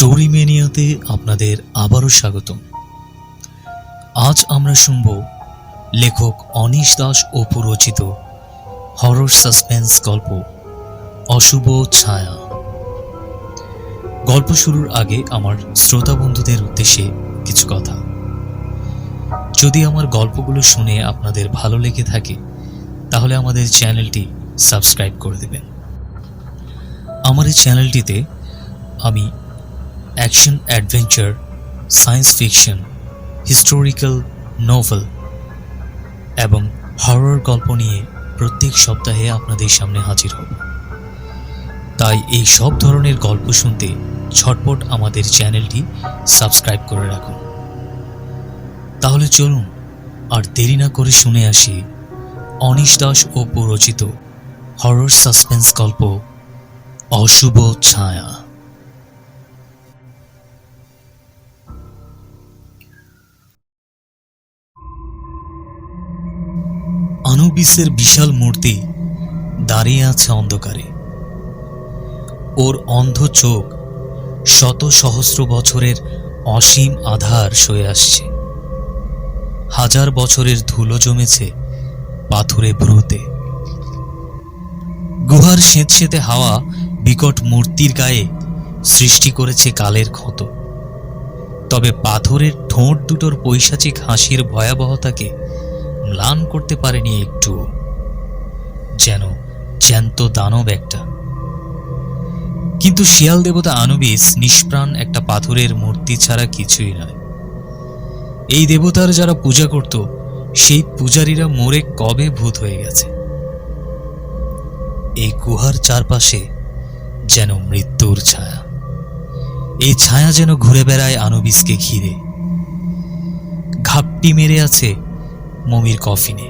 Story মেনিয়াতে আপনাদের আবারও স্বাগতম। আজ আমরা শুনব লেখক অনিশ দাস অপু রচিত হরর সাসপেন্স গল্প অশুভ ছায়া। গল্প শুরুর আগে আমার শ্রোতা বন্ধুদের উদ্দেশ্যে কিছু কথা। যদি আমার গল্পগুলো শুনে আপনাদের ভালো লেগে থাকে তাহলে আমাদের চ্যানেলটি সাবস্ক্রাইব করে দেবেন। আমার এই চ্যানেলটিতে আমি action, adventure, science fiction, historical novel এবং হরর গল্প নিয়ে প্রত্যেক সপ্তাহে আপনাদের সামনে হাজির হব। তাই এই সব ধরনের গল্প শুনতে ঝটপট আমাদের চ্যানেলটি সাবস্ক্রাইব করে রাখুন। তাহলে চলুন আর দেরি না করে শুনে আসি অনিশ দাস অপু রচিত হরর সাসপেন্স গল্প অশুভ ছায়া। আনুবিসের বিশাল মূর্তি দাঁড়িয়ে আছে অন্ধকারে। ওর অন্ধ চোখ শত সহস্র বছরের অসীম আধার সয়ে আসছে। হাজার বছরের ধুলো জমেছে পাথুরে ভ্রুতে। গুহার স্যাঁতস্যাঁতে হাওয়া বিকট মূর্তির গায়ে সৃষ্টি করেছে কালের ক্ষত। তবে পাথরের ঠোঁট দুটোর পৈশাচিক হাসির ভয়াবহতাকে ম্লান করতে পারেনি একটু, যেন জ্যান্ত দানব একটা। কিন্তু শিয়াল দেবতা আনুবিস নিষ্প্রাণ একটা পাথরের মূর্তি ছাড়া কিছুই নয়। এই দেবতার যারা পূজা করত সেই পূজারীরা মরে কবে ভূত হয়ে গেছে। এই গুহার চারপাশে যেন মৃত্যুর ছায়া। এই ছায়া যেন ঘুরে বেড়ায় আনুবিসকে ঘিরে। ঘাপটি মেরে আছে মমির কফিনে,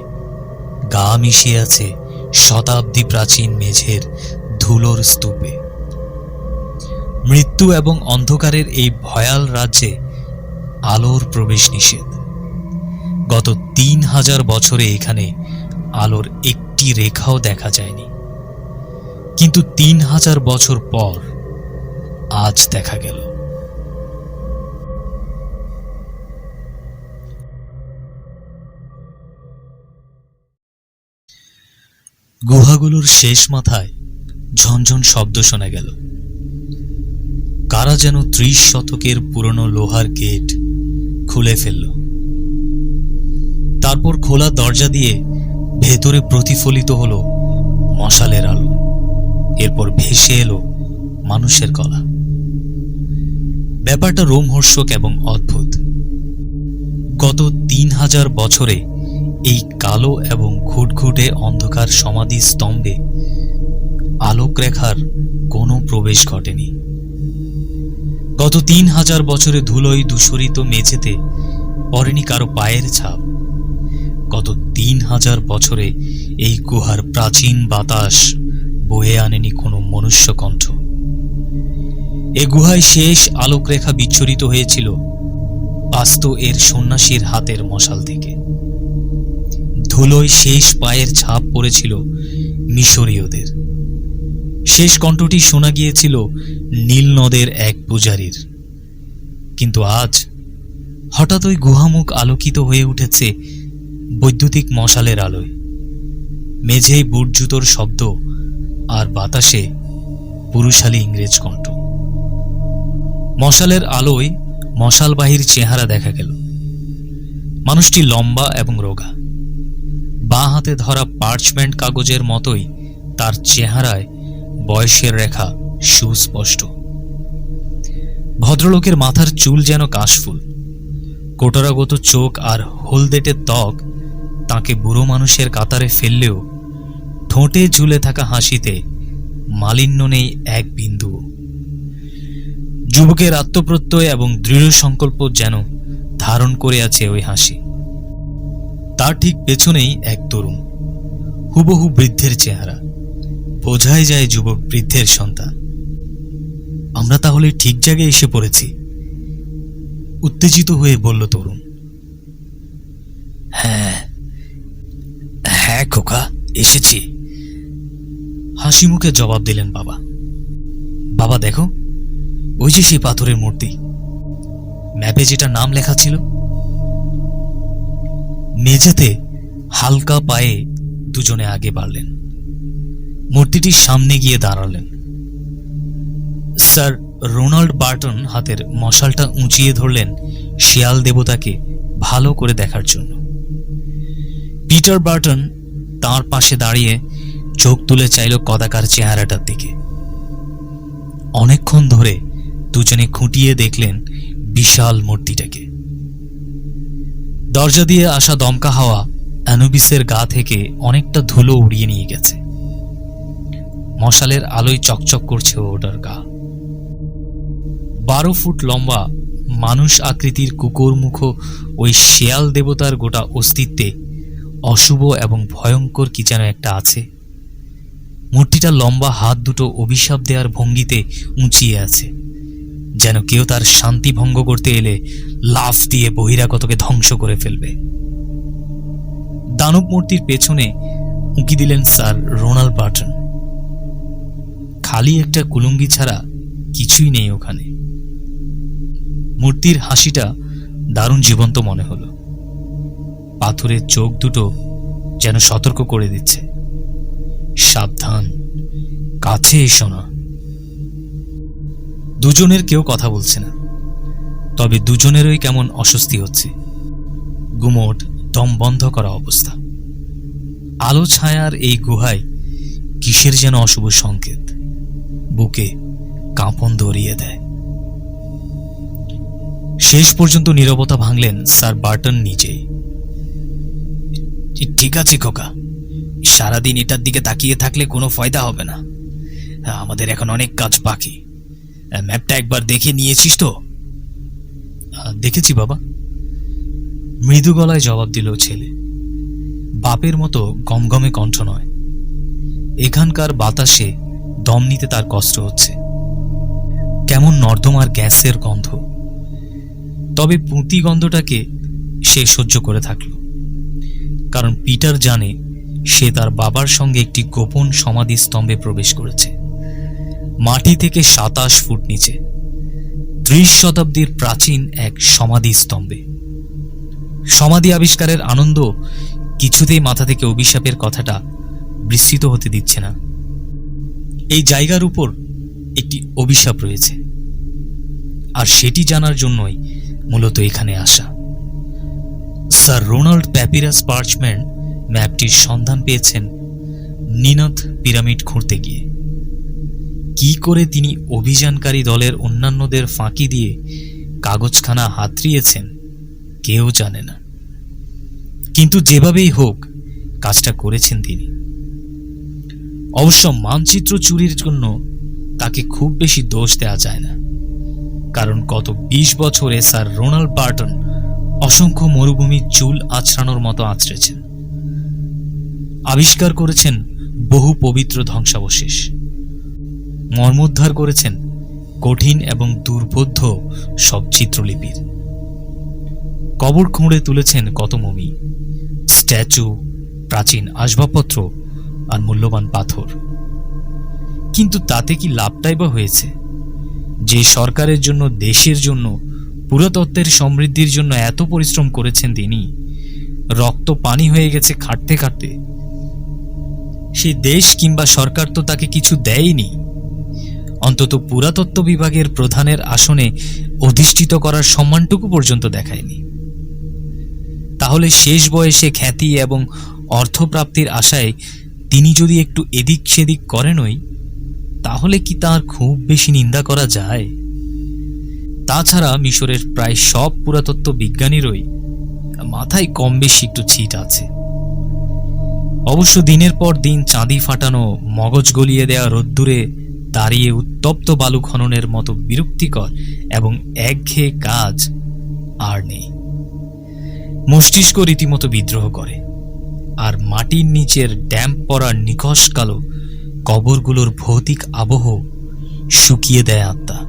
গা মিশিয়ে আছে শতাব্দী প্রাচীন মেঝের ধুলোর স্তূপে। মৃত্যু এবং অন্ধকারের এই ভয়াল রাজ্যে আলোর প্রবেশ নিষেধ। গত 3000 বছরে এখানে আলোর একটি রেখাও দেখা যায়নি, কিন্তু 3000 বছর পর আজ দেখা গেল। গুহাগুলোর শেষ মাথায় ঝনঝন শব্দ শোনা গেল। কারা যেন 30 শতকের পুরনো লোহার গেট খুলে ফেলল। তারপর খোলা দরজা দিয়ে ভেতরে প্রতিফলিত হলো মশালের আলো। এরপর ভেসে এলো মানুষের গলা। ব্যাপারটা রোমহর্ষক এবং অদ্ভুত। গত 3000 বছরে এই কালো এবং ঘুটঘুটে অন্ধকার সমাধি স্তম্ভে আলোক রেখার কোনো প্রবেশ ঘটেনি। গত 3000 বছরে ধুলোয় ধূসরিত মেঝেতে পড়েনি কারো পায়ের ছাপ। গত 3000 বছরে এই গুহার প্রাচীন বাতাস বয়ে আনেনি কোনো মনুষ্য কণ্ঠ। এ গুহায় শেষ আলোক রেখা বিচ্ছুরিত হয়েছিল আস্ত এর সন্ন্যাসীর হাতের মশাল থেকে। ধুলোয় শেষ পায়ের ছাপ পড়েছিল মিশরীয়দের। শেষ কণ্ঠটি শোনা গিয়েছিল নীল নদের এক পূজারীর। কিন্তু আজ হঠাৎ ওই গুহামুখ আলোকিত হয়ে উঠেছে বৈদ্যুতিক মশালের আলোয়। মেঝেই বুট জুতোর শব্দ আর বাতাসে পুরুষালী ইংরেজ কণ্ঠ। মশালের আলোয় মশালবাহীর চেহারা দেখা গেল। মানুষটি লম্বা এবং রোগা। বাঁ হাতে ধরা পার্চমেন্ট কাগজের মতোই তার চেহারায় বয়সের রেখা সুস্পষ্ট। ভদ্রলোকের মাথার চুল যেন কাশফুল। কোটরাগত চোখ আর হলদেটে ত্বক তাকে বুড়ো মানুষের কাতারে ফেললেও ঠোঁটে ঝুলে থাকা হাসিতে মালিন্য নেই এক বিন্দু। যুবকের আত্মপ্রত্যয় এবং দৃঢ় সংকল্প যেন ধারণ করে আছে ওই হাসি। তার ঠিক পেছনেই এক তরুণ, হুবহু বৃদ্ধের চেহারা। বোঝাই যায় যুবক বৃদ্ধের সন্তান। আমরা তাহলে ঠিক জায়গায় এসে পড়েছি, উত্তেজিত হয়ে বলল তরুণ। হ্যাঁ হ্যাঁ খোকা, এসেছি, হাসি মুখে জবাব দিলেন বাবা। বাবা দেখো, ওই যে সেই পাথরের মূর্তি, ম্যাপে যেটা নাম লেখা ছিল। মেঝেতে হালকা পায়ে দুজনে আগে বাড়লেন, মূর্তিটির সামনে গিয়ে দাঁড়ালেন। স্যার রোনাল্ড বার্টন হাতের মশালটা উঁচিয়ে ধরলেন শিয়াল দেবতাকে ভালো করে দেখার জন্য। পিটার বার্টন তাঁর পাশে দাঁড়িয়ে চোখ তুলে চাইল কদাকার চেহারাটার দিকে। অনেকক্ষণ ধরে দুজনে খুঁটিয়ে দেখলেন বিশাল মূর্তিটাকে। দরজা দিয়ে আসা দমকা হাওয়া অ্যানুবিসের গা থেকে অনেকটা ধুলো উড়িয়ে নিয়ে গেছে। মশালের আলোয় চকচক করছে ওটার গা। 12 ফুট লম্বা মানুষ আকৃতির কুকুরমুখ ওই শেয়াল দেবতার গোটা অস্তিত্বে অশুভ এবং ভয়ঙ্কর কি যেন একটা আছে। মূর্তিটা লম্বা হাত দুটো অভিশাপ দেওয়ার ভঙ্গিতে উঁচিয়ে আছে, যেন কেউ তার শান্তি ভঙ্গ করতে এলে লাফ দিয়ে বহিরাগতকে ধ্বংস করে ফেলবে। দানব মূর্তির পেছনে উঁকি দিলেন স্যার রোনাল্ড বার্টন। খালি একটা কুলুঙ্গি ছাড়া কিছুই নেই ওখানে। মূর্তির হাসিটা দারুণ জীবন্ত মনে হলো। পাথরের চোখ দুটো যেন সতর্ক করে দিচ্ছে, সাবধান, কাছে এসো না। দুজনের কেউ কথা বলছে না, তবে দুজনেরই কেমন অস্বস্তি হচ্ছে। গুমোট দম বন্ধ করা অবস্থা। আলো ছায়ার এই গুহায় কিসের যেন অশুভ সংকেত বুকে কাঁপন ধরিয়ে দেয়। শেষ পর্যন্ত নীরবতা ভাঙলেন স্যার বার্টন নিজেই। ঠিক আছে খোকা, সারাদিন এটার দিকে তাকিয়ে থাকলে কোনো ফায়দা হবে না। আমাদের এখন অনেক কাজ বাকি। ম্যাপটা একবার দেখে নিয়েছিস তো? দেখেছি বাবা, মৃদু গলায় জবাব দিল ছেলে। বাপের মতো গমগমে কণ্ঠ নয়। এখানকার বাতাসে দম নিতে তার কষ্ট হচ্ছে, কেমন নর্দমার গ্যাসের গন্ধ। তবে পুঁতি গন্ধটাকে সে সহ্য করে থাকল, কারণ পিটার জানে সে তার বাবার সঙ্গে একটি গোপন সমাধি স্তম্ভে প্রবেশ করেছে, মাটি থেকে 27 ফুট নিচে, 30 শতাব্দীর প্রাচীন এক সমাধি স্তম্ভে। সমাধি আবিষ্কারের আনন্দ কিছুতেই মাথা থেকে অভিশাপের কথাটা বিস্তৃত হতে দিচ্ছে না। এই জায়গার উপর একটি অভিশাপ রয়েছে, আর সেটি জানার জন্যই মূলত এখানে আসা। স্যার রোনাল্ড প্যাপিরাস পার্চমেন্ট ম্যাপটির সন্ধান পেয়েছেন নিনথ পিরামিড খুঁড়তে গিয়ে। কি করে তিনি অভিযানকারী দলের অন্যান্যদের ফাঁকি দিয়ে কাগজখানা হাতড়িয়েছেন কেউ জানে না, কিন্তু যেভাবেই হোক কাজটা করেছেন তিনি। অবশ্য মানচিত্র চুরির জন্য তাকে খুব বেশি দোষ দেওয়া যায় না, কারণ গত 20 বছরে স্যার রোনাল্ড বার্টন অসংখ্য মরুভূমির চুল আঁচড়ানোর মতো আঁচড়েছেন, আবিষ্কার করেছেন বহু পবিত্র ধ্বংসাবশেষ, মর্মোদ্ধার করেছেন কঠিন এবং দুর্বোধ্য সব চিত্রলিপির, কবর খুঁড়ে তুলেছেন কত মমি, স্ট্যাচু, প্রাচীন আসবাবপত্র আর মূল্যবান পাথর। কিন্তু তাতে কি লাভটাই বা হয়েছে? যে সরকারের জন্য, দেশের জন্য, পুরাতত্ত্বের সমৃদ্ধির জন্য এত পরিশ্রম করেছেন তিনি, রক্ত পানি হয়ে গেছে খাটতে খাটতে। সেই দেশ কিংবা সরকার তো তাকে কিছু দেয়নি, অন্তত পুরাতত্ত্ব বিভাগের প্রধানের আসনে অধিষ্ঠিত করার সম্মানটুকু পর্যন্ত দেখায়নি। তাহলে শেষ বয়সে খ্যাতি এবং অর্থপ্রাপ্তির আশায় তিনি যদি একটু এদিক সেদিক করেনই, তাহলে কি তার খুব বেশি নিন্দা করা যায়? তাছাড়া মিশরের প্রায় সব পুরাতত্ত্ব বিজ্ঞানীরই মাথায় কম বেশি একটু ছিট আছে। অবশ্য দিনের পর দিন চাঁদি ফাটানো, মগজ গলিয়ে দেয়া রোদ্দুরে দাঁড়িয়ে উত্তপ্ত বালু খননের মতো বিরক্তিকর এবং একঘেয়ে কাজ আর নেই। মস্তিষ্ক রীতিমতো বিদ্রোহ করে, আর মাটির নিচের ড্যাম্প পড়া নিকষ কালো কবরগুলোর ভৌতিক আবহ শুকিয়ে দেয় আত্মা।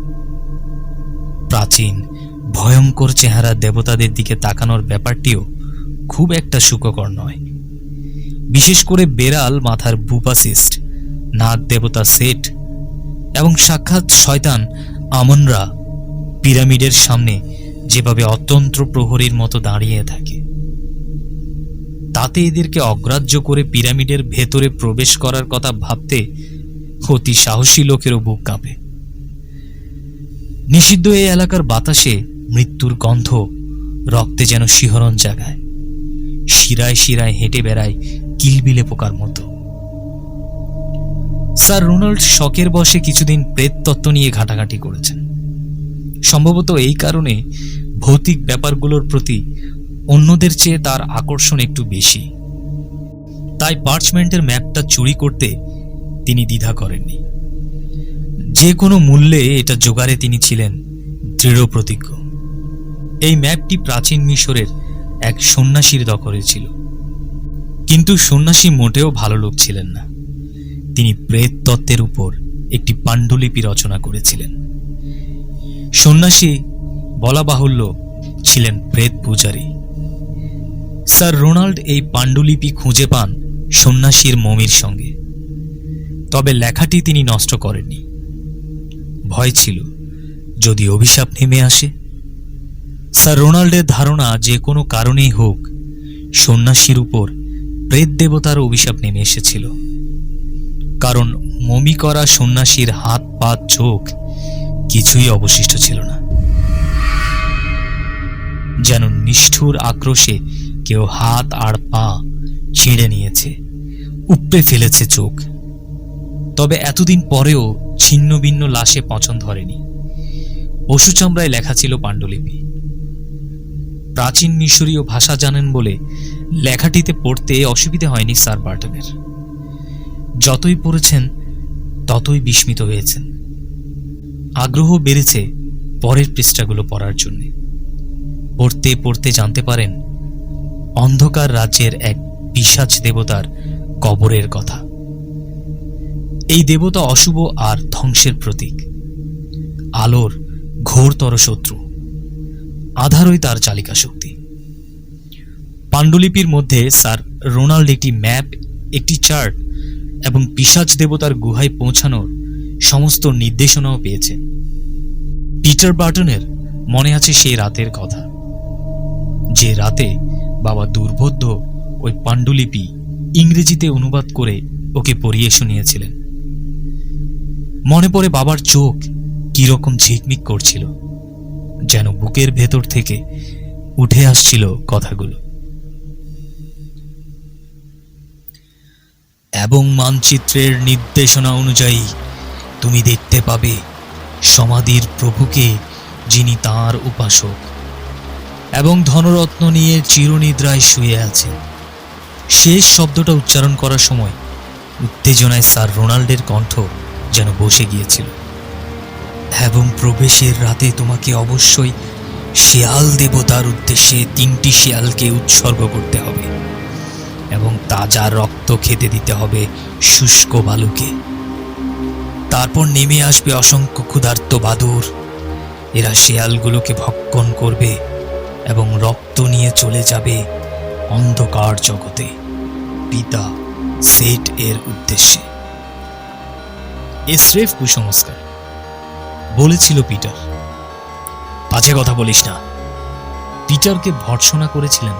প্রাচীন ভয়ঙ্কর চেহারা দেবতাদের দিকে তাকানোর ব্যাপারটিও খুব একটা সুখকর নয়। বিশেষ করে বেড়াল মাথার বুপাসিস্ট, নাগ দেবতা সেট এবং সাক্ষাৎ শয়তান আমনরা পিরামিডের সামনে যেভাবে অতন্ত্র প্রহরীর মতো দাঁড়িয়ে থাকে, তাতে এদেরকে অগ্রাহ্য করে পিরামিডের ভেতরে প্রবেশ করার কথা ভাবতে অতি সাহসী লোকেরও বুক কাঁপে। নিষিদ্ধ এই এলাকার বাতাসে মৃত্যুর গন্ধ রক্তে যেন শিহরণ জাগায়, শিরায় শিরায় হেঁটে বেড়ায় কিলবিলে পোকার মতো। স্যার রোনাল্ড শখের বশে কিছুদিন প্রেত তত্ত্ব নিয়ে ঘাটাঘাটি করেছেন। সম্ভবত এই কারণে ভৌতিক ব্যাপারগুলোর প্রতি অন্যদের চেয়ে তার আকর্ষণ একটু বেশি। তাই পার্চমেন্টের ম্যাপটা চুরি করতে তিনি দ্বিধা করেননি। যে কোনো মূল্যে এটা জোগাড়ে তিনি ছিলেন দৃঢ় প্রতিজ্ঞ। এই ম্যাপটি প্রাচীন মিশরের এক সন্ন্যাসীর দখলে ছিল, কিন্তু সন্ন্যাসী মোটেও ভালো লোক ছিলেন না। তিনি প্রেত তত্ত্বের উপর একটি পাণ্ডুলিপি রচনা করেছিলেন। সন্ন্যাসী বলা বাহুল্য ছিলেন প্রেত পূজারী। স্যার রোনাল্ড এই পাণ্ডুলিপি খুঁজে পান সন্ন্যাসীর মমির সঙ্গে, তবে লেখাটি তিনি নষ্ট করেননি। ভয় ছিল যদি অভিশাপ নেমে আসে। স্যার রোনাল্ডের ধারণা যে কোনো কারণেই হোক সন্ন্যাসীর উপর প্রেত দেবতার অভিশাপ নেমে এসেছিল, কারণ মমি করা সন্ন্যাসীর হাত পা চোখ কিছুই অবশিষ্ট ছিল না। যেন নিষ্ঠুর আক্রোশে কেউ হাত আর পা ছিঁড়ে নিয়েছে, উপড়ে ফেলেছে চোখ। তবে এতদিন পরেও ছিন্ন ভিন্ন লাশে পচন ধরেনি। পশু চামড়ায় লেখা ছিল পাণ্ডুলিপি। প্রাচীন মিশরীয় ভাষা জানেন বলে লেখাটিতে পড়তে অসুবিধা হয়নি স্যার বার্টনের। যতই পড়েছেন ততই বিস্মিত হয়েছেন। আগ্রহ বেড়েছে পরের পৃষ্ঠাগুলো পড়ার জন্য। পড়তে পড়তে জানতে পারেন অন্ধকার রাজ্যের এক পিশাচ দেবতার কবরের কথা। এই দেবতা অশুভ আর ধ্বংসের প্রতীক, আলোর ঘোরতর শত্রু, আধারই তার চালিকা শক্তি। পাণ্ডুলিপির মধ্যে স্যার রোনাল্ড একটি ম্যাপ, একটি চার্ট এবং পিশাচ দেবতার গুহায় পৌঁছানোর সমস্ত নির্দেশনাও পেয়েছে। পিটার বার্টনের মনে আছে সেই রাতের কথা, যে রাতে বাবা দুর্বোধ্য ওই পাণ্ডুলিপি ইংরেজিতে অনুবাদ করে ওকে পড়িয়ে শুনিয়েছিলেন। মনে পড়ে বাবার চোখ কিরকম ঝিকমিক করছিল, যেন বুকের ভেতর থেকে উঠে আসছিল কথাগুলো। এবং মানচিত্রের নির্দেশনা অনুযায়ী তুমি দেখতে পাবে সমাধির প্রভুকে, যিনি তাঁর উপাসক এবং ধনরত্ন নিয়ে চিরনিদ্রায় শুয়ে আছেন। শেষ শব্দটা উচ্চারণ করার সময় উত্তেজনায় স্যার রোনাল্ডের কণ্ঠ যেন বসে গিয়েছিল। এবং প্রবেশের রাতে তোমাকে অবশ্যই শিয়াল দেবতার উদ্দেশ্যে 3টি শিয়ালকে উৎসর্গ করতে হবে এবং তাজা রক্ত খেতে দিতে হবে শুষ্ক বালুকে। তারপর নেমে আসবে অসংখ্য ক্ষুধার্ত বাদুড়। এরা শিয়ালগুলোকে ভক্ষণ করবে এবং রক্ত নিয়ে চলে যাবে অন্ধকার জগতে পিতা সেট এর উদ্দেশ্যে। এ স্রেফ কুসংস্কার, বলেছিল পিটার। বাজে কথা বলিস না। পিটারকে ভর্ৎসনা করেছিলেন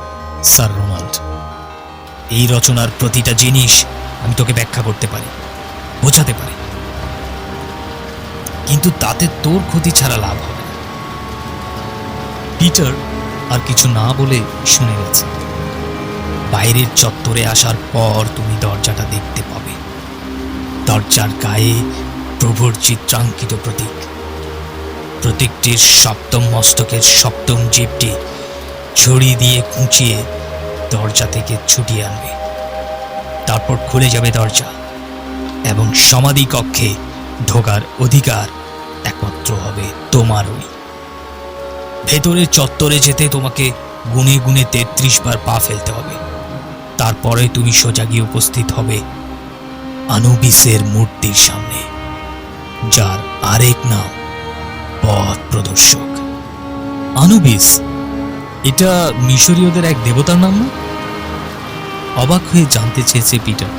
স্যার রোনাল্ড। এই রচনার প্রতিটা জিনিস আমি তোকে ব্যাখ্যা করতে পারি, বোঝাতে পারি, কিন্তু তাতে তোর ক্ষতি ছাড়া লাভ হবে না। পিটার আর কিছু না বলে শুনে গেছে। বাইরের চত্বরে আসার পর তুমি দরজাটা দেখতে পাবে। দরজার গায়ে প্রভুর চিত্রাঙ্কিত প্রতীক। প্রতীকটির সপ্তম মস্তকের সপ্তম জীবটি ছড়ি দিয়ে খুঁচিয়ে দরজা থেকে ছুটিয়ে আনবে। তারপর খুলে যাবে দরজা এবং সমাধি কক্ষে ঢোকার অধিকার একমাত্র হবে তোমারই। ভেতরের চত্বরে যেতে তোমাকে গুনে গুনে 33 বার পা ফেলতে হবে। তারপরে তুমি সোজা গিয়ে উপস্থিত হবে আনুবিসের মূর্তির সামনে, যার আরেক নাম পথ প্রদর্শক। আনুবিস, এটা মিশরীয়দের এক দেবতার নাম না? অবাক হয়ে জানতে চেয়েছে পিটার।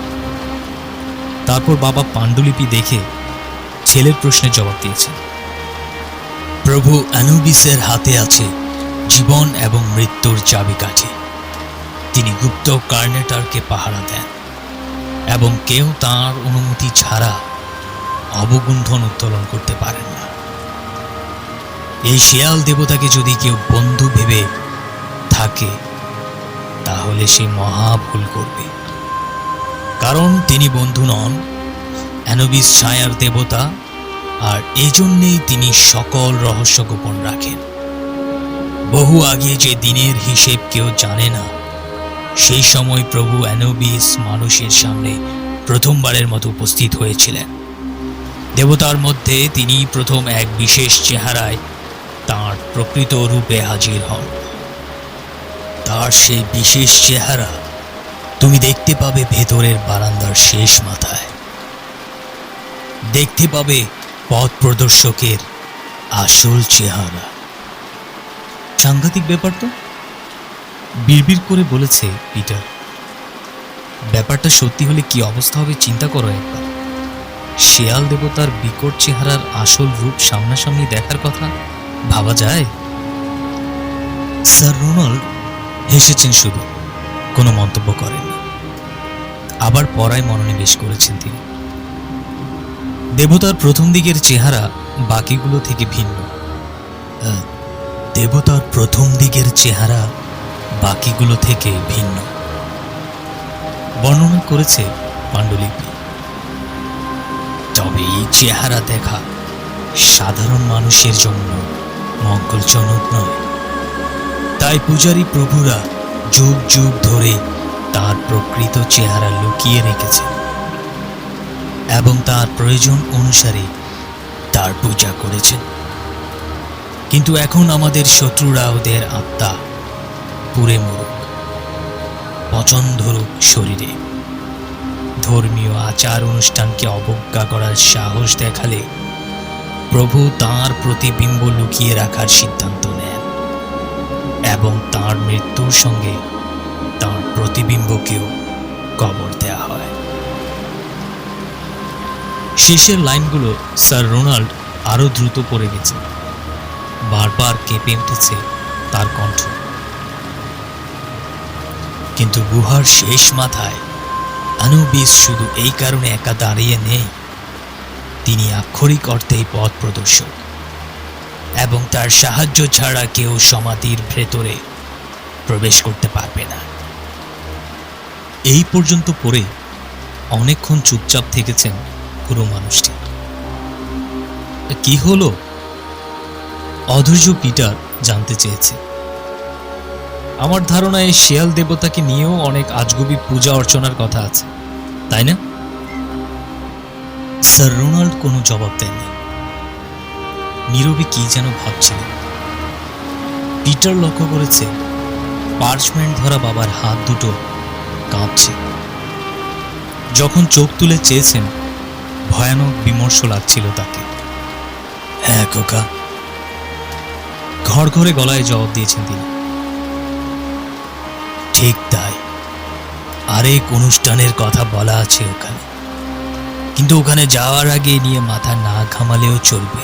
তারপর বাবা পাণ্ডুলিপি দেখে ছেলের প্রশ্নের জবাব দিয়েছেন। প্রভু অ্যানুবিসের হাতে আছে জীবন এবং মৃত্যুর চাবিকাঠি। তিনি গুপ্ত কার্নেটারকে পাহারা দেন এবং কেউ তাঁর অনুমতি ছাড়া অবগুণ্ঠন উত্তোলন করতে পারেন না। এই শেয়াল দেবতাকে যদি কেউ বন্ধু ভেবে থাকে তাহলে সে মহা ভুল করবে, কারণ তিনি বন্ধু নন, অ্যানুবিস ছায়ার দেবতা, আর এজন্যেই তিনি সকল রহস্য গোপন রাখেন। বহু আগে যে দিনের হিসেব কেউ জানে না, সেই সময় প্রভু অ্যানুবিস মানুষের সামনে প্রথমবারের মতো উপস্থিত হয়েছিলেন। দেবতার মধ্যে তিনি প্রথম এক বিশেষ চেহারায় তাঁর প্রকৃত রূপে হাজির হন। তার সেই বিশেষ চেহারা তুমি দেখতে পাবে ভেতরের বারান্দার শেষ মাথায়। দেখতে পাবে পথ প্রদর্শকের আসল চেহারা। সাংঘাতিক ব্যাপার তো, বিড়বিড় করে বলেছে পিটার। ব্যাপারটা সত্যি হলে কি অবস্থা হবে চিন্তা করো একবার। শেয়াল দেবতার বিকট চেহারার আসল রূপ সামনাসামনি দেখার কথা ভাবা যায়? স্যার রোনাল্ড হেসেছেন, শুধু কোনো মন্তব্য করেননি। আবার পড়ায় মনোনিবেশ করেছেন তিনি। দেবতার প্রথম দিকের চেহারা বাকিগুলো থেকে ভিন্ন। দেবতার প্রথম দিকের চেহারা বাকিগুলো থেকে ভিন্ন বর্ণনা করেছে পাণ্ডুলিপি। তবে এই চেহারা দেখা সাধারণ মানুষের জন্য মঙ্গলজনক নয়। তাই পূজারী প্রভুরা যুগ যুগ ধরে তার প্রকৃত চেহারা লুকিয়ে রেখেছেন এবং তার প্রয়োজন অনুসারে তার পূজা করেছেন। কিন্তু এখন আমাদের শত্রুরা ওদের আত্মা পুড়ে মরুক, পচন ধরুক শরীরে, ধর্মীয় আচার অনুষ্ঠানকে অবজ্ঞা করার সাহস দেখালে প্রভু তাঁর প্রতিবিম্ব লুকিয়ে রাখার সিদ্ধান্ত নেন এবং তাঁর মৃত্যুর সঙ্গে তাঁর প্রতিবিম্বকেও কবর দেয়া হয়। শেষের লাইনগুলো স্যার রোনাল্ড আরো দ্রুত পড়ে গেছে। বারবার কেঁপে উঠেছে তার কণ্ঠ। কিন্তু গুহার শেষ মাথায় অ্যানুবিস শুধু এই কারণে একা দাঁড়িয়ে নেই, তিনি আক্ষরিক অর্থেই পথ প্রদর্শক এবং তার সাহায্য ছাড়া কেউ সমাধির ভেতরে প্রবেশ করতে পারবে না। এই পর্যন্ত পড়ে অনেকক্ষণ চুপচাপ থেকেছেন পুরো মানুষটি। কি হলো? অধৈর্য পিটার জানতে চেয়েছে। আমার ধারণা এই শেয়াল দেবতাকে নিয়েও অনেক আজগুবি পূজা অর্চনার কথা আছে, তাই না? স্যার রোনাল্ড কোনো জবাব দেননি। নীরবে কি যেন ভাবছিলেন। পিটার লক্ষ্য করেছে পার্চমেন্ট ধরা বাবার হাত দুটো কাঁপছে। যখন চোখ তুলে চেয়েছেন, ভয়ানক বিমর্ষ লাগছিল তাকে। হ্যাঁ খোকা, ঘর ঘরে গলায় জবাব দিয়েছেন তিনি। ঠিক তাই, আরেক অনুষ্ঠানের কথা বলা আছে ওখানে, কিন্তু ওখানে যাওয়ার আগে নিয়ে মাথা না ঘামালেও চলবে।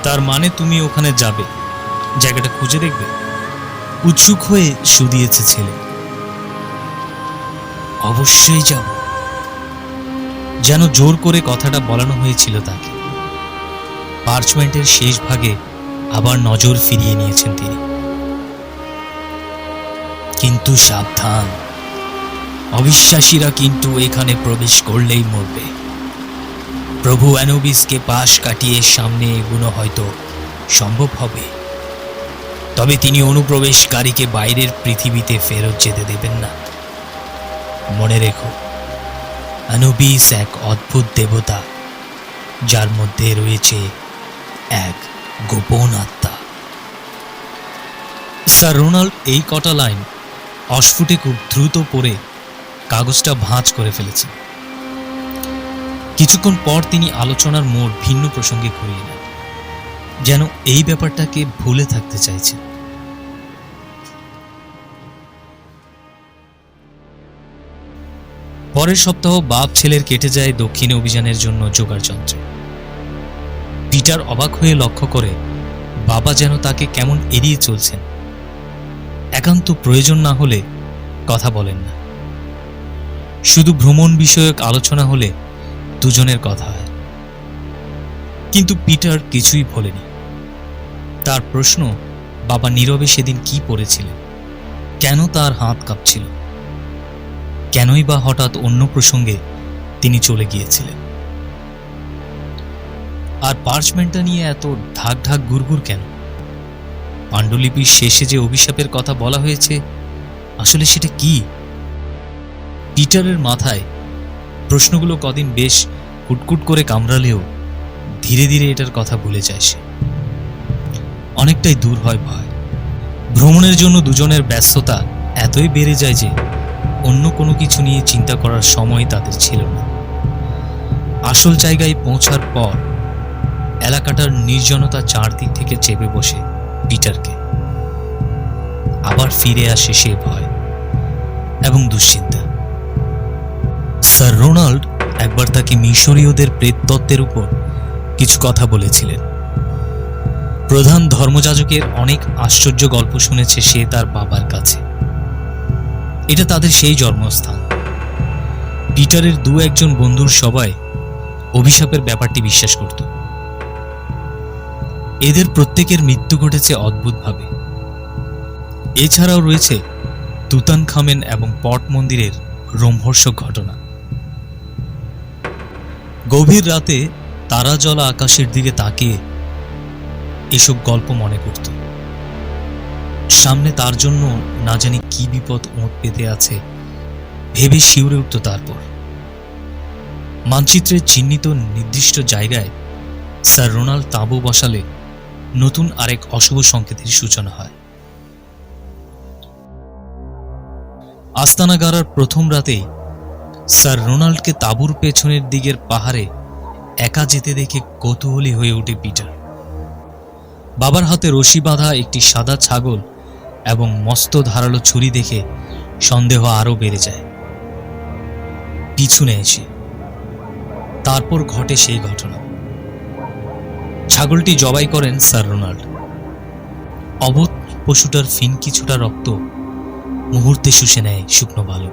তার মানে তুমি ওখানে যাবে, জায়গাটা খুঁজে দেখবে? উৎসুক হয়ে শুধিয়েছে ছেলে। অবশ্যই যাব, যেন জোর করে কথাটা বলানো হয়েছিল তাকে। পার্চমেন্টের শেষ ভাগে আবার নজর ফিরিয়ে নিয়েছেন তিনি। কিন্তু সাবধান, অবিশ্বাসীরা কিন্তু এখানে প্রবেশ করলেই মরবে। প্রভু অ্যানুবিসকে পাশ কাটিয়ে সামনে এগুনো হয়তো সম্ভব হবে, তবে তিনি অনুপ্রবেশকারীকে বাইরের পৃথিবীতে ফেরত যেতে দেবেন না। মনে রেখো, অ্যানুবিস এক অদ্ভুত দেবতা, যার মধ্যে রয়েছে এক গোপন আত্মা। স্যার রোনাল্ড এই কটা লাইন অস্ফুটে খুব দ্রুত পড়ে কাগজটা ভাঁজ করে ফেলেছেন। কিছুক্ষণ পর তিনি আলোচনার মোড় ভিন্ন প্রসঙ্গে ঘুরিয়ে নেন, যেন এই ব্যাপারটাকে ভুলে থাকতে চাইছেন। পরের সপ্তাহ বাপ ছেলের কেটে যায় দক্ষিণে অভিযানের জন্য জোগাড় যন্ত্রে। পিটার অবাক হয়ে লক্ষ্য করে বাবা যেন তাকে কেমন এড়িয়ে চলছেন। একান্ত প্রয়োজন না হলে কথা বলেন না, শুধু ভ্রমণ বিষয়ক আলোচনা হলে দুজনের কথা হয়। কিন্তু পিটার কিছুই বলেনি। তার প্রশ্ন, বাবা নীরবে সেদিন কি পড়েছিলেন, কেন তার হাত কাঁপছিল, কেনই বা হঠাৎ অন্য প্রসঙ্গে তিনি চলে গিয়েছিলেন। আর পার্চমেন্টটা নিয়ে এত ঢাক ঢাক গুড়গুড় কেন? পাণ্ডুলিপির শেষে যে অভিশাপের কথা বলা হয়েছে, আসলে সেটা কি? পিটারের মাথায় প্রশ্নগুলো কদিন বেশ কুটকুট করে কামড়ালেও ধীরে ধীরে এটার কথা ভুলে যায় সে। অনেকটাই দূর হয় ভয়। ভ্রমণের জন্য দুজনের ব্যস্ততা এতই বেড়ে যায় যে অন্য কোনো কিছু নিয়ে চিন্তা করার সময় তাদের ছিল না। আসল জায়গায় পৌঁছার পর এলাকাটার নির্জনতা চারদিক থেকে চেপে বসে পিটারকে। আবার ফিরে আসে সে ভয় এবং দুশ্চিন্তা। স্যার রোনাল্ড একবার তাকে মিশরীয়দের প্রেততত্ত্বের উপর কিছু কথা বলেছিলেন। প্রধান ধর্মযাজকের অনেক আশ্চর্য গল্প শুনেছে সে তার বাবার কাছে। এটা তাদের সেই জন্মস্থান। পিটারের দু একজন বন্ধুর সবাই অভিশাপের ব্যাপারটি বিশ্বাস করত। এদের প্রত্যেকের মৃত্যু ঘটেছে অদ্ভুতভাবে। এছাড়াও রয়েছে তুতানখামেন এবং পট মন্দিরের রোমহর্ষক ঘটনা। গভীর রাতে তারা জ্বলা আকাশের দিকে তাকিয়ে এসব গল্প মনে করত। সামনে তার জন্য না জানি কি বিপদ ওঁত পেতে আছে ভেবে শিউরে উঠত। তারপর মানচিত্রে চিহ্নিত নির্দিষ্ট জায়গায় স্যার রোনাল্ড তাঁবু বসালে নতুন আরেক অশুভ সংকেতের সূচনা হয়। আস্তানা গাড়ার প্রথম রাতেই স্যার রোনাল্ডকে তাঁবুর পেছনের দিকের পাহাড়ে একা যেতে দেখে কৌতূহলী হয়ে ওঠে পিটার। বাবার হাতে রশি বাঁধা একটি সাদা ছাগল এবং মস্ত ধারালো ছুরি দেখে সন্দেহ আরো বেড়ে যায়। পিছনে এসে তারপর ঘটে সেই ঘটনা। ছাগলটি জবাই করেন স্যার রোনাল্ড। অবোধ পশুটার ফিনকি ছোটা রক্ত মুহূর্তে শুষে নেয় শুকনো বালু।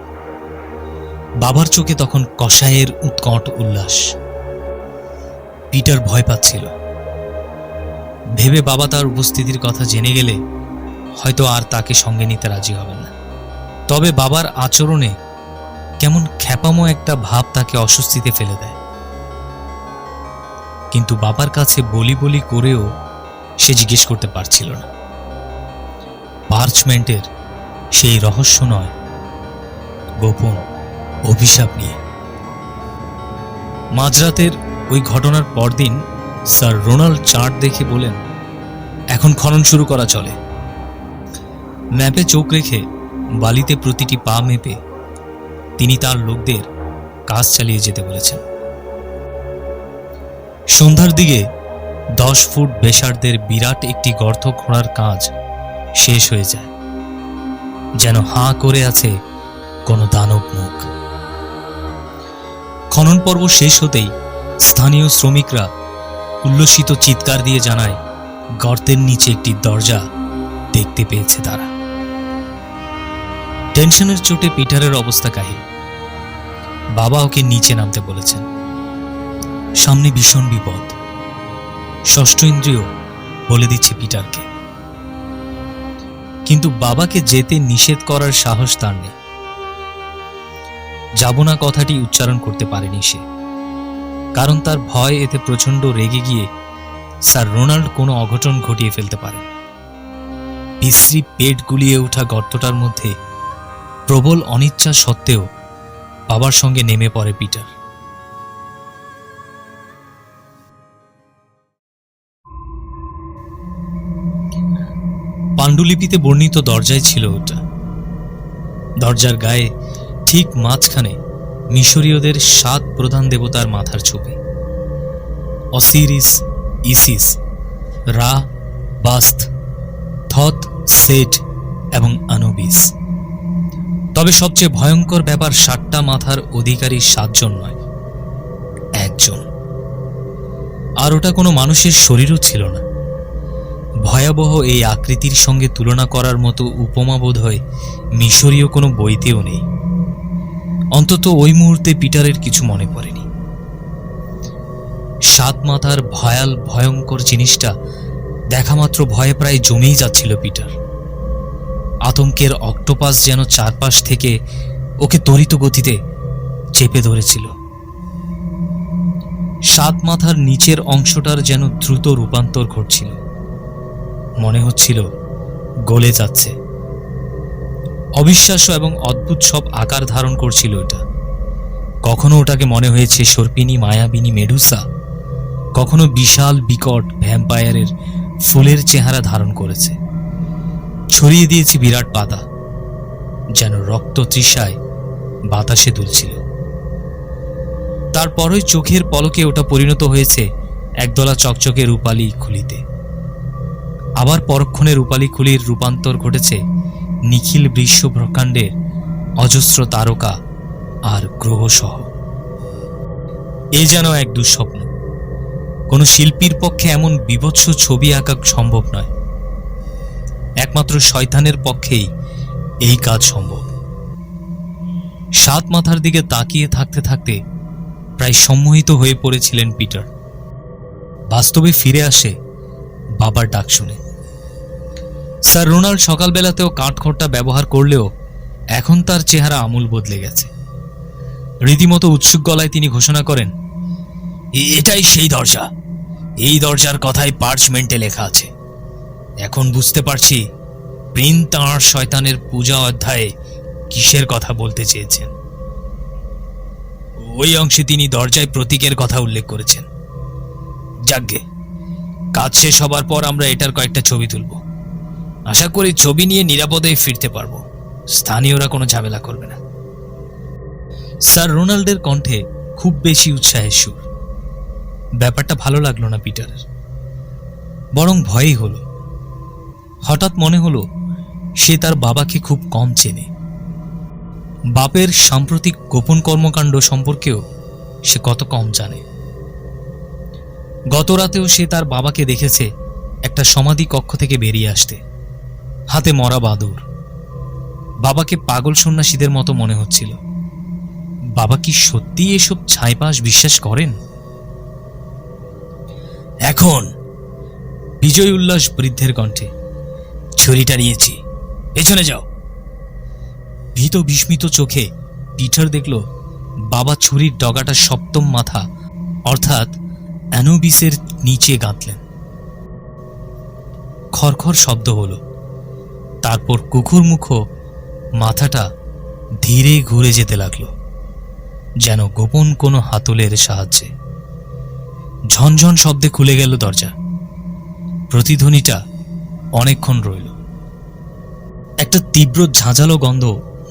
বাবার চোখে তখন কসাইয়ের উৎকট উল্লাস। পিটার ভয় পাচ্ছিল, ভেবে বাবা তার উপস্থিতির কথা জেনে গেলে হয়তো আর তাকে সঙ্গে নিতে রাজি হবেন না। তবে বাবার আচরণে কেমন খ্যাপামো একটা ভাব তাকে অস্বস্তিতে ফেলে দেয়। কিন্তু বাবার কাছে বলি বলি করেও সে জিজ্ঞেস করতে পারছিল না পার্চমেন্টের সেই রহস্য নয় গোপন অভিশাপ নিয়ে। মাঝরাতের ওই ঘটনার পরদিন স্যার রোনাল্ড চার্ট দেখে বলেন, এখন খনন শুরু করা চলে। ম্যাপে চোখ রেখে বালিতে প্রতিটি পা মেপে তিনি তার লোকদের কাজ চালিয়ে যেতে বলেছেন। সন্ধ্যার দিকে 10 ফুট বেসার্ধের বিরাট একটি গর্ত খোঁড়ার কাজ শেষ হয়ে যায়, যেন হাঁ করে আছে কোনো দানব মুখ। খনন পর্ব শেষ হতেই স্থানীয় শ্রমিকরা উল্লসিত চিৎকার দিয়ে জানায় গর্তের নিচে একটি দরজা দেখতে পেয়েছে তারা। টেনশনের চোটে পিটারের অবস্থা কাহিল। বাবা ওকে নিচে নামতে বলেছেন। সামনে ভীষণ বিপদ, ষষ্ঠ ইন্দ্রিয় বলে দিচ্ছে পিটারকে। কিন্তু বাবাকে যেতে নিষেধ করার সাহস তার নেই। যাব না কথাটি উচ্চারণ করতে পারেনি সে, কারণ তার ভয় এতে প্রচন্ড রেগে গিয়ে স্যার রোনাল্ড কোনো অঘটন ঘটিয়ে ফেলতে পারে। বিশ্রী পেট গুলিয়ে ওঠা গর্তটার মধ্যে প্রবল অনিচ্ছা সত্ত্বেও বাবার সঙ্গে নেমে পড়ে পিটার। পাণ্ডুলিপিতে বর্ণিত দরজায় ছিল ওটা। দরজার গায়ে ঠিক মাঝখানে মিশরীয়দের 7 প্রধান দেবতার মাথার ছবি: অসিরিস, ইসিস, রা, বাস্ত, থত, সেট এবং আনুবিস। তবে সবচেয়ে ভয়ঙ্কর ব্যাপার 7টা মাথার অধিকারী 7 জন নয়, 1 জন। আর ওটা কোনো মানুষের শরীরও ছিল না। ভয়াবহ এই আকৃতির সঙ্গে তুলনা করার মতো উপমা বোধ হয় মিশরীয় কোনো বইতেও নেই। অন্তত ওই মুহূর্তে পিটারের কিছু মনে পড়েনি। 7 মাথার ভয়ঙ্কর জিনিসটা দেখা মাত্র ভয়ে প্রায় জমেই যাচ্ছিল পিটার। আতঙ্কের অক্টোপাস যেন চারপাশ থেকে ওকে ত্বরিত গতিতে চেপে ধরেছিল। 7 মাথার নিচের অংশটার যেন দ্রুত রূপান্তর ঘটছিল, মনে হচ্ছিল গলে যাচ্ছে। অবিশ্বাস্য এবং অদ্ভুত সব আকার ধারণ করছিল এটা। কখনো ওটাকে মনে হয়েছে সর্পিনী, মায়াবিনী, মেডুসা, কখনো বিশাল বিকট ভ্যাম্পায়ারের ফুলের চেহারা ধারণ করেছে। ছড়িয়ে দিয়েছে বিরাট পাতা, যেন রক্ত তৃষায় বাতাসে দুলছিল। তারপরই চোখের পলকে ওটা পরিণত হয়েছে একদলা চকচকে রূপালী খুলিতে। আবার পরক্ষণে রূপালী খুলির রূপান্তর ঘটেছে নিখিল বৃষ ব্রহ্মাণ্ডের অজস্র তারকা আর গ্রহসহ। এ যেন এক দুঃস্বপ্ন। কোনো শিল্পীর পক্ষে এমন বীভৎস ছবি আঁকা সম্ভব নয়। একমাত্র শয়তানের পক্ষেই এই কাজ সম্ভব। 7 মাথার দিকে তাকিয়ে থাকতে থাকতে প্রায় সম্মোহিত হয়ে পড়েছিলেন পিটার। বাস্তবে ফিরে আসে বাবার ডাক শুনে। স্যার রোনাল্ড সকালবেলাতেও কাঠখড়টা ব্যবহার করলেও এখন তার চেহারা আমূল বদলে গেছে। রীতিমতো উৎসুক গলায় তিনি ঘোষণা করেন, এটাই সেই দরজা। এই দরজার কথাই পার্চমেন্টে লেখা আছে। এখন বুঝতে পারছি প্রিন্স তাঁর শয়তানের পূজা অধ্যায়ে কিসের কথা বলতে চেয়েছেন। ওই অংশে তিনি দরজায় প্রতীকের কথা উল্লেখ করেছেন। যাজ্ঞে, কাজ শেষ হবার পর আমরা এটার কয়েকটা ছবি তুলব। আশা করি ছবি নিয়ে নিরাপদে ফিরতে পারবো। স্থানীয়রা কোনো ঝামেলা করবে না। স্যার রোনাল্ডের কণ্ঠে খুব বেশি উৎসাহের সুর। ব্যাপারটা ভালো লাগলো না পিটারের, বরং ভয়ই হলো। হঠাৎ মনে হলো সে তার বাবাকে খুব কম চেনে। বাপের সাম্প্রতিক গোপন কর্মকাণ্ড সম্পর্কেও সে কত কম জানে। গত রাতেও সে তার বাবাকে দেখেছে একটা সমাধি কক্ষ থেকে বেরিয়ে আসতে, হাতে মরা বাদুড়। বাবাকে পাগল সন্ন্যাসীদের মতো মনে হচ্ছিল। বাবা কি সত্যি এসব ছাইপাশ বিশ্বাস করেন? এখন বিজয় উল্লাস বৃদ্ধের কণ্ঠে, ছুরিটা নিয়েছি, পেছনে যাও। ভীত বিস্মিত চোখে পিটার দেখল বাবা ছুরির ডগাটা 7ম মাথা অর্থাৎ অ্যানোবিসের নিচে গাঁথলেন। খরখর শব্দ হলো। তারপর কুকুরমুখ মাথাটা ধীরে ঘুরে যেতে লাগলো, যেন গোপন কোনো হাতলের সাহায্যে। ঝনঝন শব্দে খুলে গেল দরজা। প্রতিধ্বনিটা অনেকক্ষণ রইল। একটা তীব্র ঝাঁঝালো গন্ধ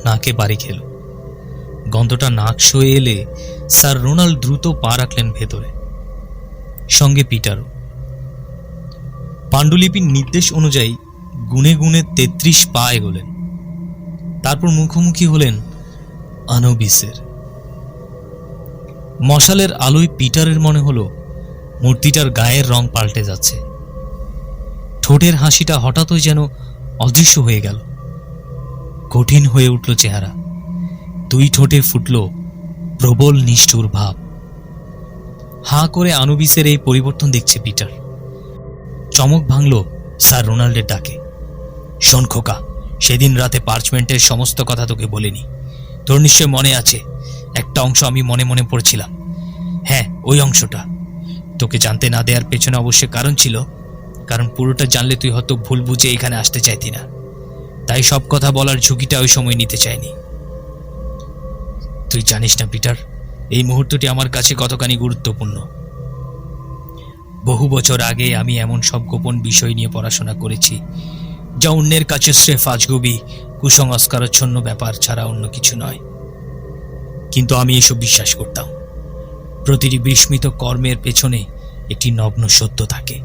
নাকে বাড়ি খেল। গন্ধটা নাক সয়ে এলে স্যার রোনাল্ড দ্রুত পা রাখলেন ভেতরে, সঙ্গে পিটারও। পাণ্ডুলিপির নির্দেশ অনুযায়ী গুনে গুনে 33 পা এগোলেন। তারপর মুখোমুখি হলেন আনুবিসের। মশালের আলোয় পিটারের মনে হলো মূর্তিটার গায়ের রং পাল্টে যাচ্ছে। ঠোঁটের হাসিটা হঠাৎই যেন অদৃশ্য হয়ে গেল। কঠিন হয়ে উঠল চেহারা। 2 ঠোঁটে ফুটল প্রবল নিষ্ঠুর ভাব। হাঁ করে আনুবিসের এই পরিবর্তন দেখছে পিটার। চমক ভাঙল স্যার রোনাল্ডের ডাকে। শোন খোকা, সেদিন রাতে পার্চমেন্টের সমস্ত কথা তোকে বলিনি। তোর নিশ্চয় মনে আছে, একটা অংশ আমি মনে মনে পড়ছিলাম। হ্যাঁ, ওই অংশটা। তোকে জানতে না দেওয়ার পেছনে অবশ্যই কারণ ছিল, কারণ পুরোটা জানলে তুই হয়তো ভুল বুঝে এখানে আসতে চাইতি না। তাই সব কথা বলার ঝুঁকিটা ওই সময় নিতে চাইনি। তুই জানিস না পিটার, এই মুহূর্তটি আমার কাছে কতখানি গুরুত্বপূর্ণ। বহু বছর আগে আমি এমন সব গোপন বিষয় নিয়ে পড়াশোনা করেছি যা অন্যের কাছে স্রেফ আজগুবি কুসংস্কারাচ্ছন্ন ব্যাপার ছাড়া অন্য কিছু নয়। কিন্তু আমি এসব বিশ্বাস করতাম। প্রতিটি বিস্মিত কর্মের পেছনে একটি নগ্ন সত্য থাকে।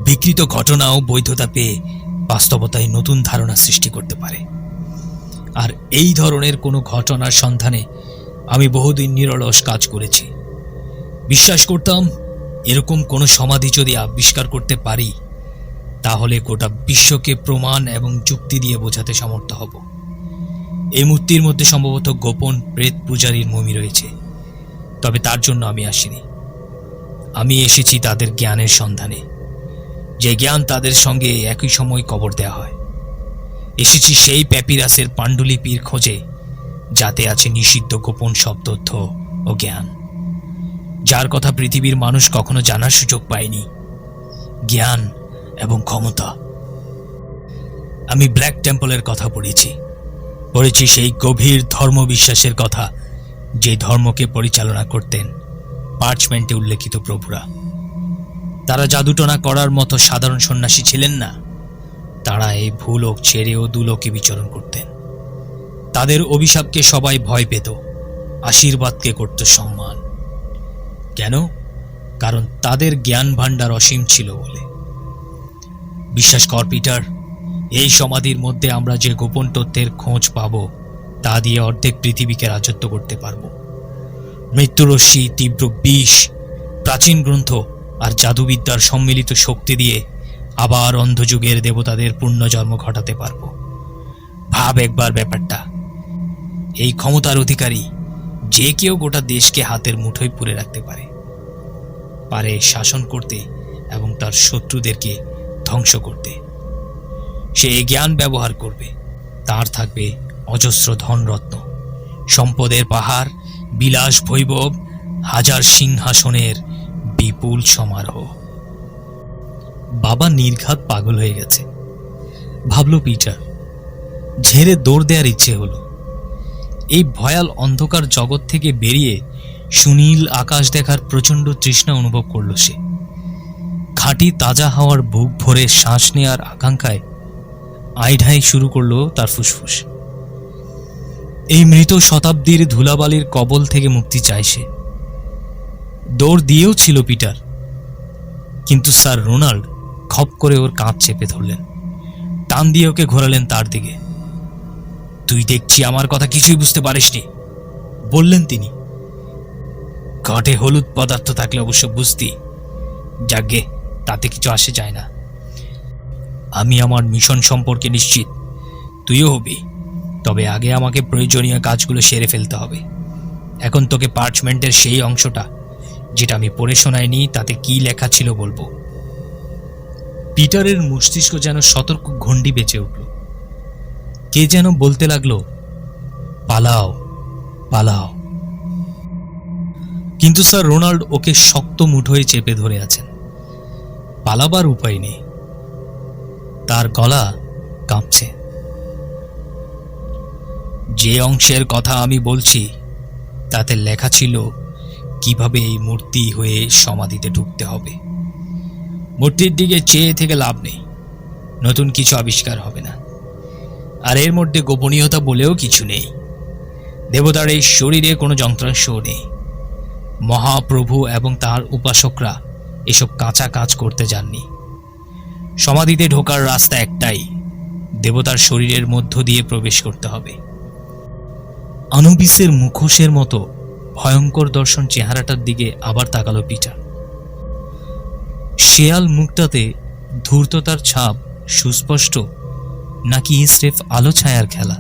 বিকৃত ঘটনাও বৈধতা পেয়ে বাস্তবতায় নতুন ধারণা সৃষ্টি করতে পারে। আর এই ধরনের কোনো ঘটনার সন্ধানে আমি বহুদিন নিরলস কাজ করেছি। বিশ্বাস করতাম এরকম কোনো সমাধি যদি আবিষ্কার করতে পারি, তাহলে গোটা বিশ্বকে প্রমাণ এবং যুক্তি দিয়ে বোঝাতে সমর্থ হব। এই মূর্তির মধ্যে সম্ভবত গোপন প্রেত পূজারীর মমি রয়েছে। তবে তার জন্য আমি আসিনি। আমি এসেছি তাদের জ্ঞানের সন্ধানে, যে জ্ঞান তাদের সঙ্গে একই সময় কবর দেয়া হয়। এসেছি সেই প্যাপিরাসের পাণ্ডুলিপির খোঁজে, যাতে আছে নিষিদ্ধ গোপন সব তথ্য ও জ্ঞান, যার কথা পৃথিবীর মানুষ কখনো জানার সুযোগ পায়নি। জ্ঞান এবং ক্ষমতা। আমি ব্ল্যাক টেম্পলের কথা পড়েছি সেই গভীর ধর্মবিশ্বাসের কথা, যে ধর্মকে পরিচালনা করতেন পার্চমেন্টে উল্লেখিত প্রভুরা। তারা জাদুটনা করার মতো সাধারণ সন্ন্যাসী ছিলেন না। তারা এই ভূলোক ছেড়েও দুলোকে বিচরণ করতেন। তাদের অভিশাপকে সবাই ভয় পেত, আশীর্বাদকে করত সম্মান। কেন? কারণ তাদের জ্ঞান ভাণ্ডার অসীম ছিল বলে। বিশ্বাস কর পিটার, এই সমাধির মধ্যে আমরা যে গোপন তথ্যের খোঁজ পাব, তা দিয়ে অর্ধেক পৃথিবীকে রাজত্ব করতে পারব। মৃত্যুরশ্মি, তীব্র বিষ, প্রাচীন গ্রন্থ আর জাদুবিদ্যার সম্মিলিত শক্তি দিয়ে আবার অন্ধযুগের দেবতাদের পুনর্জন্ম ঘটাতে পারব। ভাব একবার ব্যাপারটা। এই ক্ষমতার অধিকারী যে কেউ গোটা দেশকে হাতের মুঠোয় পুরে রাখতে পারে শাসন করতে এবং তার শত্রুদেরকে ধ্বংস করতে। সে জ্ঞান ব্যবহার করবে। তার থাকবে অজস্র ধনরত্ন, সম্পদের পাহাড়, বিলাস বৈভব, হাজার সিংহাসনের বিপুল সমারোহ। বাবা নির্ঘাত পাগল হয়ে গেছে, ভাবল পিটার। ঝেড়ে দৌড় দেওয়ার ইচ্ছে হলো। এই ভয়াল অন্ধকার জগৎ থেকে বেরিয়ে সুনীল আকাশ দেখার প্রচণ্ড তৃষ্ণা অনুভব করল সে। খাঁটি তাজা হাওয়ার বুক ভরে শ্বাস নেওয়ার আকাঙ্ক্ষায় আইঢাই শুরু করলো তার ফুসফুস। এই মৃত শতাব্দীর ধুলাবালির কবল থেকে মুক্তি চায় সে। দৌড় দিয়েও ছিল পিটার, কিন্তু স্যার রোনাল্ড খপ করে ওর কাঁধ চেপে ধরলেন, টান দিয়ে ওকে ঘোরালেন তার দিকে। তুই দেখছি আমার কথা কিছুই বুঝতে পারিসনি, বললেন তিনি। ঘটে হলুদ পদার্থ থাকলে অবশ্য বুঝতি। যাগ্গে, তাতে কিছু আসে যায় না। আমি আমার মিশন সম্পর্কে নিশ্চিত, তুইও হবি। তবে আগে আমাকে প্রয়োজনীয় কাজগুলো সেরে ফেলতে হবে। এখন তোকে পার্চমেন্টের সেই অংশটা, যেটা আমি পড়ে শোনাইনি, তাতে কি লেখা ছিল বলবো। পিটারের মস্তিষ্ক যেন সতর্ক ঘণ্টি বেঁচে উঠল। কে যেন বলতে লাগলো, পালাও পালাও। কিন্তু স্যার রোনাল্ড ওকে শক্ত মুঠোয় চেপে ধরে আছেন। পালাবার উপায় নেই। তার গলা কাঁপছে। যে অংশের কথা আমি বলছি তাতে লেখা ছিল কিভাবে এই মূর্তি হয়ে সমাধিতে ঢুকতে হবে। মূর্তির দিকে চেয়ে থেকে লাভ নেই, নতুন কিছু আবিষ্কার হবে না। আর এর মধ্যে গোপনীয়তা বলেও কিছু নেই। দেবতার এই শরীরে কোনো যন্ত্রাংশও নেই। মহাপ্রভু এবং তার উপাসকরা এসব কাঁচা কাজ করতে যাননি। সমাধিতে ঢোকার রাস্তা একটাই, দেবতার শরীরের মধ্য দিয়ে প্রবেশ করতে হবে। আনুবিসের মুখোশের মতো ভয়ঙ্কর দর্শন চেহারাটার দিকে আবার তাকালো পিটার। শেয়াল মুখটাতে ধূর্ততার ছাপ সুস্পষ্ট, নাকি স্রেফ আলো ছায়ার খেলা?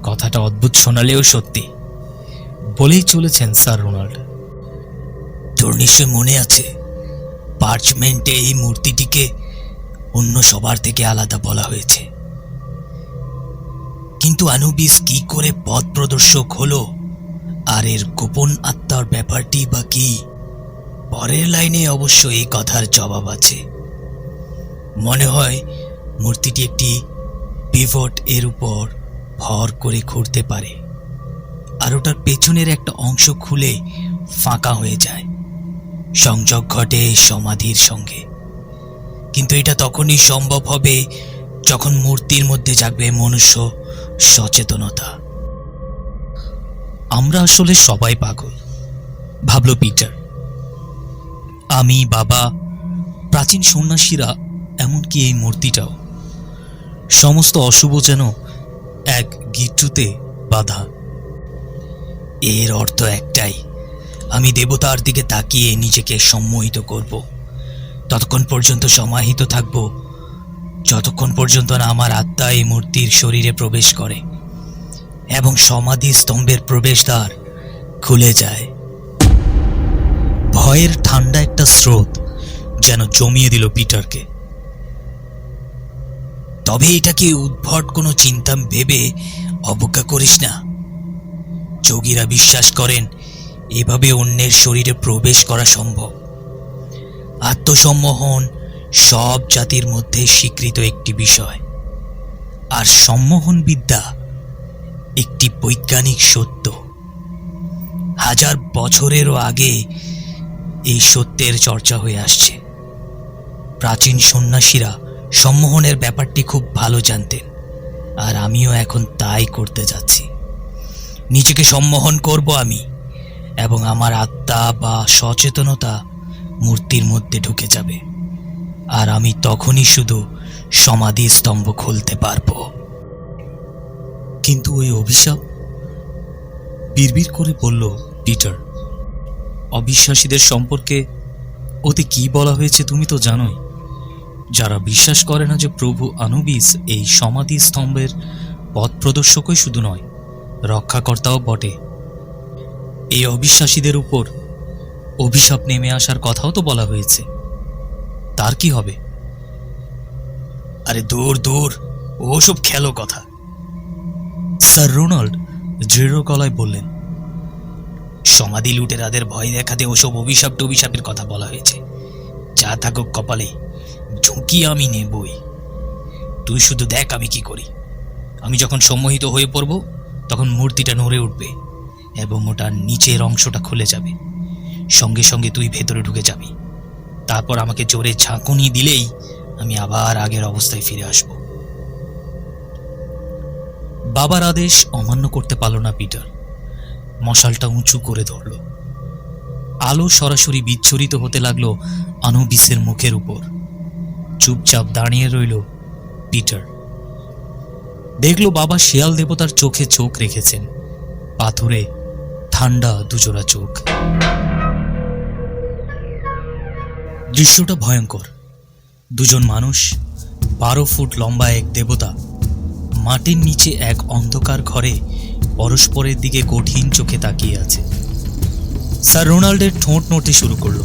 কথাটা অদ্ভুত শোনালেও সত্যি, বলেই চলেছেন স্যার রোনাল্ড। তোর নিশ্চয় মনে আছে, পার্চমেন্টে এই মূর্তিটিকে অন্য সবার থেকে আলাদা বলা হয়েছে। কিন্তু আনুবিস কি করে পথ প্রদর্শক হলো, আর এর গোপন আত্মার ব্যাপারটি বা কি? পরের লাইনে অবশ্য এই কথার জবাব আছে। মনে হয় মূর্তিটি একটি পিভট এর উপর ভর করে ঘুরতে পারে, আর ওটার পেছনের একটা অংশ খুলে ফাঁকা হয়ে যায়। সংযোগ ঘটে সমাধির সঙ্গে। কিন্তু এটা তখনই সম্ভব হবে যখন মূর্তির মধ্যে জাগবে মনুষ্য সচেতনতা। আমরা আসলে সবাই পাগল, ভাবল পিটার। আমি, বাবা, প্রাচীন সন্ন্যাসীরা, এমনকি এই মূর্তিটাও। সমস্ত অশুভ যেন এক গিট্টুতে বাঁধা। এর অর্থ একটাই, আমি দেবতার দিকে তাকিয়ে নিজেকে সম্মোহিত করব। ততক্ষণ পর্যন্ত সমাহিত থাকব যতক্ষণ পর্যন্ত না আমার আত্মা এই মূর্তির শরীরে প্রবেশ করে এবং সমাধি স্তম্ভের প্রবেশদ্বার খুলে যায়। ভয়ের ঠান্ডা একটা স্রোত যেন জমিয়ে দিল পিটারকে। তবে এটাকে উদ্ভট কোনো চিন্তা ভেবে অবজ্ঞা করিস না। যোগীরা বিশ্বাস করেন এভাবে অন্যের শরীরে প্রবেশ করা সম্ভব। আত্মসম্মোহন সব জাতির মধ্যে স্বীকৃত একটি বিষয়, আর সম্মোহন বিদ্যা একটি বৈজ্ঞানিক সত্য। হাজার বছরেরও আগে এই সত্যের চর্চা হয়ে আসছে। প্রাচীন সন্ন্যাসীরা সম্মোহনের ব্যাপারটি খুব ভালো জানতেন, আর আমিও এখন তাই করতে যাচ্ছি। নিজেকে সম্মোহন করব আমি, এবং আমার আত্মা বা সচেতনতা মূর্তির মধ্যে ঢুকে যাবে, আর আমি তখনই শুধু সমাধি স্তম্ভ খুলতে পারবো। কিন্তু ওই অভিশাপ, বিড়বিড় করে বলল পিটার। অবিশ্বাসীদের সম্পর্কে ওতে কি বলা হয়েছে তুমি তো জানোই। যারা বিশ্বাস করে না যে প্রভু আনুবিস এই সমাধি স্তম্ভের পথ প্রদর্শকই শুধু নয়, রক্ষাকর্তাও বটে। এই অবিশ্বাসীদের উপর অভিশাপ নেমে আসার কথাও তো বলা হয়েছে। তার কি হবে? আরে দূর দূর, ওসব খেলো কথা। স্যার রোনাল্ড দৃঢ় গলায় বললেন, সমাধি লুটেরাদের ভয় দেখাতে ওসব অভিশাপ টভিশাপের কথা বলা হয়েছে। যা থাকুক কপালে, ঝুঁকি আমি নেবই। তুই শুধু দেখ আমি কি করি। আমি যখন সম্মোহিত হয়ে পড়ব তখন মূর্তিটা নড়ে উঠবে এবং ওটার নিচের অংশটা খুলে যাবে। সঙ্গে সঙ্গে তুই ভেতরে ঢুকে যাবি। তারপর আমাকে জোরে ঝাঁকুনি দিলেই আমি আবার আগের অবস্থায় ফিরে আসব। বাবার আদেশ অমান্য করতে পারল না পিটার। মশালটা উঁচু করে ধরল। আলো সরাসরি বিচ্ছুরিত হতে লাগলো আনুবিসের মুখের উপর। চুপচাপ দাঁড়িয়ে রইল পিটার। দেখল বাবা শিয়াল দেবতার চোখে চোখ রেখেছেন, পাথরে ঠান্ডা দুজোড়া চোখ। দৃশ্যটা ভয়ঙ্কর। দুজন মানুষ, 12 ফুট লম্বা এক দেবতা, মাটির নিচে এক অন্ধকার ঘরে পরস্পরের দিকে কঠিন চোখে তাকিয়ে আছে। স্যার রোনাল্ডের ঠোঁট নড়তে শুরু করলো।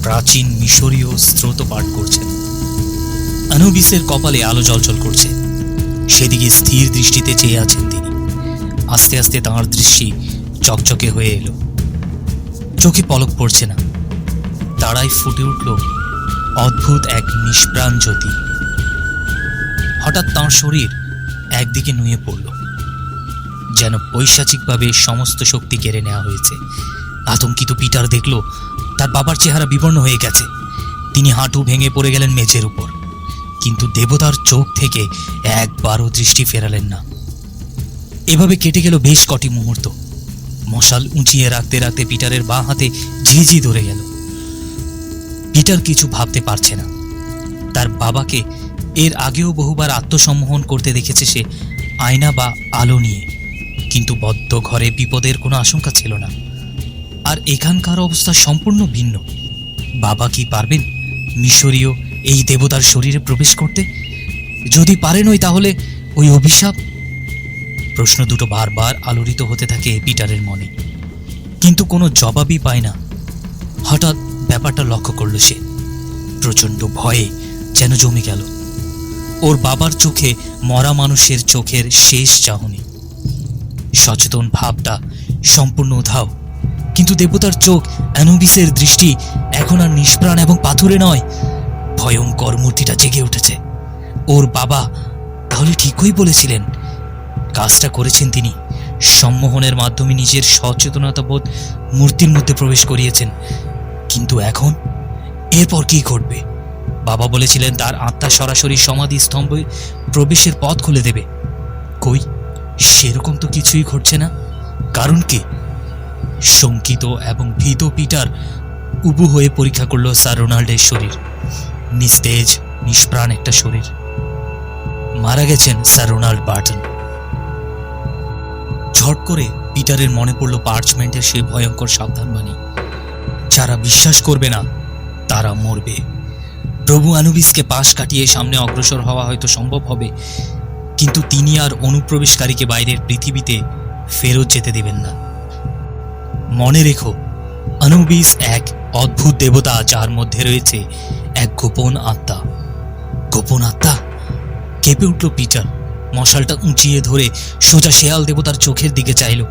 প্রাচীন মিশরীয় স্রোত পাঠ করছেন। আনুবিসের কপালে আলো জ্বলজ্বল করছে। সেদিকে স্থির দৃষ্টিতে চেয়ে আছেন তিনি। আস্তে আস্তে তাঁর দৃষ্টি চকচকে হয়ে এলো। চোখে পলক পড়ছে না। তারাই ফুটে উঠল অদ্ভুত এক নিষ্প্রাণ জ্যোতি। হঠাৎ তাঁর শরীর একদিকে নুয়ে পড়ল, যেন পৈশাচিকভাবে সমস্ত শক্তি কেড়ে নেওয়া হয়েছে। আতঙ্কিত পিটার দেখল তার বাবার চেহারা বিবর্ণ হয়ে গেছে। তিনি হাঁটু ভেঙে পড়ে গেলেন মেঝের উপর, কিন্তু দেবতার চোখ থেকে একবারও দৃষ্টি ফেরালেন না। এভাবে কেটে গেল বেশ কটি মুহূর্ত। মশাল উঁচিয়ে রাখতে রাখতে পিটারের বাঁ হাতে ঝিঝি ধরে গেল। পিটার কিছু ভাবতে পারছে না। তার বাবাকে এর আগেও বহুবার আত্মসম্মোহন করতে দেখেছে সে, আয়না বা আলো নিয়ে, কিন্তু বদ্ধ ঘরে বিপদের কোনো আশঙ্কা ছিল না। আর এখানকার অবস্থা সম্পূর্ণ ভিন্ন। বাবা কি পারবেন মিশরীয় এই দেবতার শরীরে প্রবেশ করতে? যদি পারেনই তাহলে ওই অভিশাপ? প্রশ্ন দুটো বারবার আলোড়িত হতে থাকে পিটারের মনে, কিন্তু কোনো জবাবই পায় না। হঠাৎ ব্যাপারটা লক্ষ্য করল সে। প্রচণ্ড ভয়ে যেন জমে গেল। ওর বাবার চোখে মরা মানুষের চোখের শেষ চাহনি। সচেতন ভাবটা সম্পূর্ণ উধাও, কিন্তু দেবতার চোখ, অ্যানুবিসের দৃষ্টি এখন আর নিষ্প্রাণ এবং পাথুরে নয়। ভয়ঙ্কর মূর্তিটা জেগে উঠেছে। ওর বাবা তাহলে ঠিকই বলেছিলেন। কাজটা করেছেন তিনি। সম্মোহনের মাধ্যমে নিজের সচেতনতাবোধ মূর্তির মধ্যে প্রবেশ করিয়েছেন। কিন্তু এখন এরপর কি ঘটবে? বাবা বলেছিলেন তার আত্মা সরাসরি সমাধি স্তম্ভে প্রবেশের পথ খুলে দেবে। কই, সেরকম তো কিছুই ঘটছে না। কারণ কি? শঙ্কিত এবং ভীত পিটার উবু হয়ে পরীক্ষা করল স্যার রোনাল্ডের শরীর। নিস্তেজ, নিষ্প্রাণ একটা শরীর। মারা গেছেন স্যার রোনাল্ড বার্টন। ঝট করে পিটারের মনে পড়ল পার্চমেন্টের সে ভয়ঙ্কর সাবধানবাণী, যারা বিশ্বাস করবে না তারা মরবে। প্রভু আনুবিসকে পাশ কাটিয়ে সামনে অগ্রসর হওয়া হয়তো সম্ভব হবে, কিন্তু তিনি আর অনুপ্রবেশকারীকে বাইরের পৃথিবীতে ফেরত যেতে দেবেন না। মনে রেখো, আনুবিস এক অদ্ভুত দেবতা, যার মধ্যে রয়েছে এক গোপন আত্মা। গোপন আত্মা? কেঁপে উঠল পিটার। মশালটা উঁচিয়ে ধরে সোজা শেয়াল দেবতার চোখের দিকে চাইল।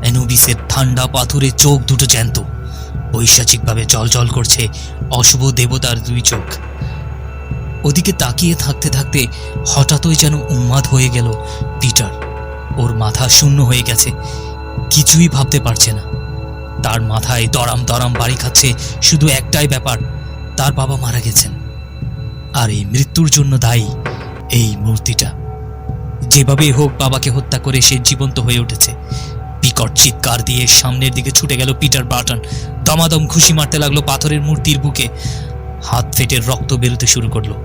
আনুবিসের ঠান্ডা পাথুরে চোখ দুটো জ্যান্ত, বৈশাচিকভাবে জলজল করছে অশুভ দেবতার দুই চোখ। ওদিকে তাকিয়ে থাকতে থাকতে হঠাৎই যেন উন্মাদ হয়ে গেল পিটার। ওর মাথা শূন্য হয়ে গেছে, কিছুই ভাবতে পারছে না। তার মাথায় দরাম দরাম বাড়ি খাচ্ছে শুধু একটাই ব্যাপার, তার বাবা মারা গেছেন, আর এই মৃত্যুর জন্য দায়ী এই মূর্তিটা। যেভাবে হোক বাবাকে হত্যা করে সে জীবন্ত হয়ে উঠেছে। বিকট চিৎকার দিয়ে সামনের দিকে ছুটে গেল পিটার বার্টন। দমাদম ঘুষি মারতে লাগলো পাথরের মূর্তির বুকে। হাত ফেটে রক্ত বেরোতে শুরু করলো।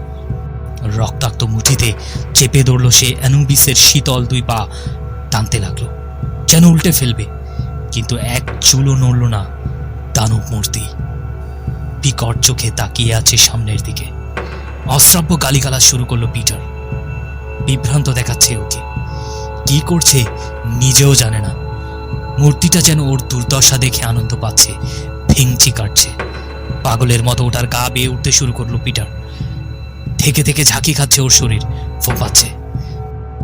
রক্তাক্ত মুঠিতে চেপে ধরল সে অ্যানুবিসের শীতল দুই পা, টানতে লাগলো যেন উল্টে ফেলবে, কিন্তু এক চুলও নড়ল না দানব মূর্তি। বিকট চোখে তাকিয়ে আছে সামনের দিকে। অশ্রাব্য গালিগালাজ শুরু করলো পিটার। বিভ্রান্ত দেখাচ্ছে ওকে, কি করছে নিজেও জানে না। মূর্তিটা যেন ওর দুর্দশা দেখে আনন্দ পাচ্ছে, ভেঙচি কাটছে। পাগলের মতো ওটার গা বেয়ে উঠতে শুরু করলো পিটার। থেকে থেকে ঝাঁকি খাচ্ছে ওর শরীর, ফোঁপাচ্ছে।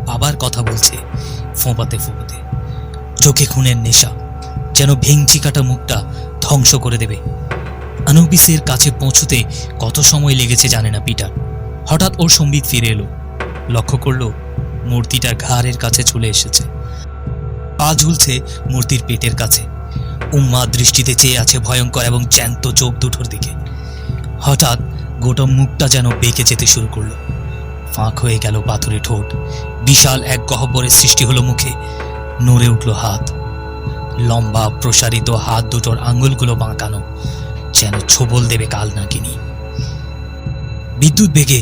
বাবার কথা বলছে ফোঁপাতে ফোঁপাতে। চোখে খুনের নেশা, যেন ভেঙচি কাটা মুখটা ধ্বংস করে দেবে। আনুবিসের কাছে পৌঁছতে কত সময় লেগেছে জানে না পিটার। হঠাৎ ওর সম্বিত ফিরে এলো। লক্ষ্য করলো মূর্তিটা ঘাড়ের কাছে চলে এসেছে। পা ঝুলছে মূর্তির পেটের কাছে। উন্মাদ দৃষ্টিতে চেয়ে আছে ভয়ঙ্কর এবং জ্যান্ত চোখ দুটোর দিকে। হঠাৎ গোটা মুখটা যেন বেঁকে যেতে শুরু করলো। ফাঁক হয়ে গেল পাথরে ঠোঁট। বিশাল এক গহ্বরের সৃষ্টি হলো মুখে। নড়ে উঠল হাত। লম্বা প্রসারিত হাত দুটোর আঙ্গুলগুলো বাঁকানো, যেন ছোবল দেবে কাল নাগিনী। বিদ্যুৎ বেগে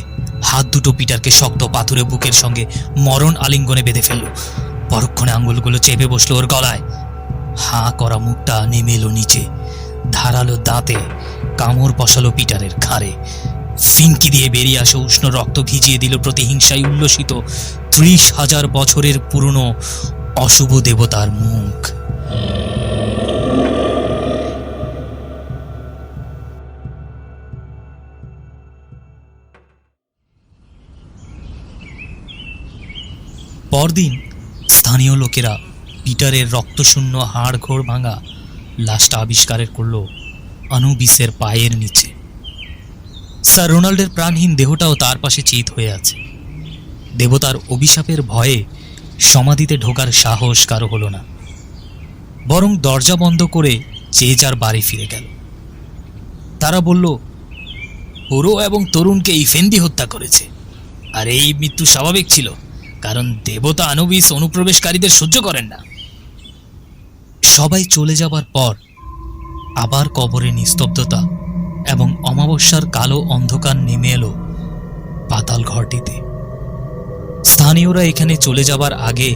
হাত দুটো পিটারকে শক্ত পাথুরে বুকের সঙ্গে মরণ আলিঙ্গনে বেঁধে ফেলল। পরক্ষণে আঙ্গুলগুলো চেপে বসলো ওর গলায়। হাঁ করা মুখটা নেমে এলো নিচে। ধারালো দাঁতে কামড় বসালো পিটারের ঘাড়ে। ফিনকি দিয়ে বেরিয়ে আসা উষ্ণ রক্ত ভিজিয়ে দিল প্রতিহিংসায় উল্লসিত 30,000 বছরের পুরনো অশুভ দেবতার মুখ। পরদিন স্থানীয় লোকেরা পিটারের রক্তশূন্য হাড় ঘোড় ভাঙা লাশটা আবিষ্কারের করল আনুবিসের পায়ের নিচে। স্যার রোনাল্ডের প্রাণহীন দেহটাও তার পাশে চিত হয়ে আছে। দেবতার অভিশাপের ভয়ে সমাধিতে ঢোকার সাহস কারো হলো না, বরং দরজা বন্ধ করে যে যার বাড়ি ফিরে গেল। তারা বলল, বুড়ো এবং তরুণকে ইফেন্দি হত্যা করেছে, আর এই মৃত্যু স্বাভাবিক ছিল, কারণ দেবতা আনুবিস অনুপ্রবেশকারীদের সহ্য করেন না। সবাই চলে যাবার পর আবার কবরে নিস্তব্ধতা এবং অমাবস্যার কালো অন্ধকার নেমে এলো পাতাল ঘরটিতে। স্থানীয়রা এখানে চলে যাবার আগে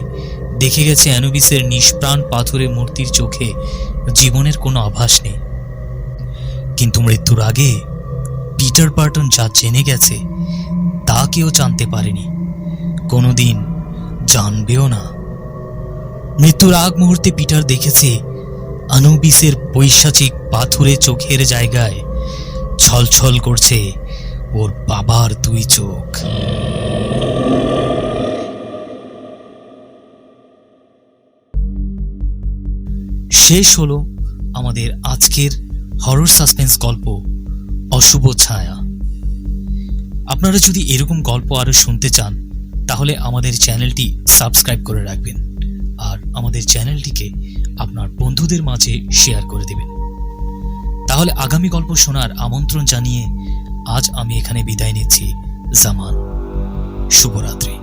দেখে গেছে অ্যানুবিসের নিষ্প্রাণ পাথুরে মূর্তির চোখে জীবনের কোনো আভাস নেই। কিন্তু মৃত্যুর আগে পিটার বার্টন যা জেনে গেছে তা কেউ জানতে পারেনি, কোনোদিন জানবেও না। মৃত্যুর আগ মুহূর্তে পিটার দেখেছে আনুবিসের পৈশাচিক পাথুরে চোখের জায়গায় ছলছল করছে ওর বাবার দুই চোখ। শেষ হলো আমাদের আজকের হরর সাসপেন্স গল্প অশুভ ছায়া। আপনারা যদি এরকম গল্প আরো শুনতে চান তাহলে আমাদের চ্যানেলটি সাবস্ক্রাইব করে রাখবেন, আর আমাদের চ্যানেলটিকে আপনার বন্ধুদের মাঝে শেয়ার করে দেবেন। তাহলে আগামী গল্প শোনার আমন্ত্রণ জানিয়ে আজ আমি এখানে বিদায় নিচ্ছি। জামান, শুভরাত্রি।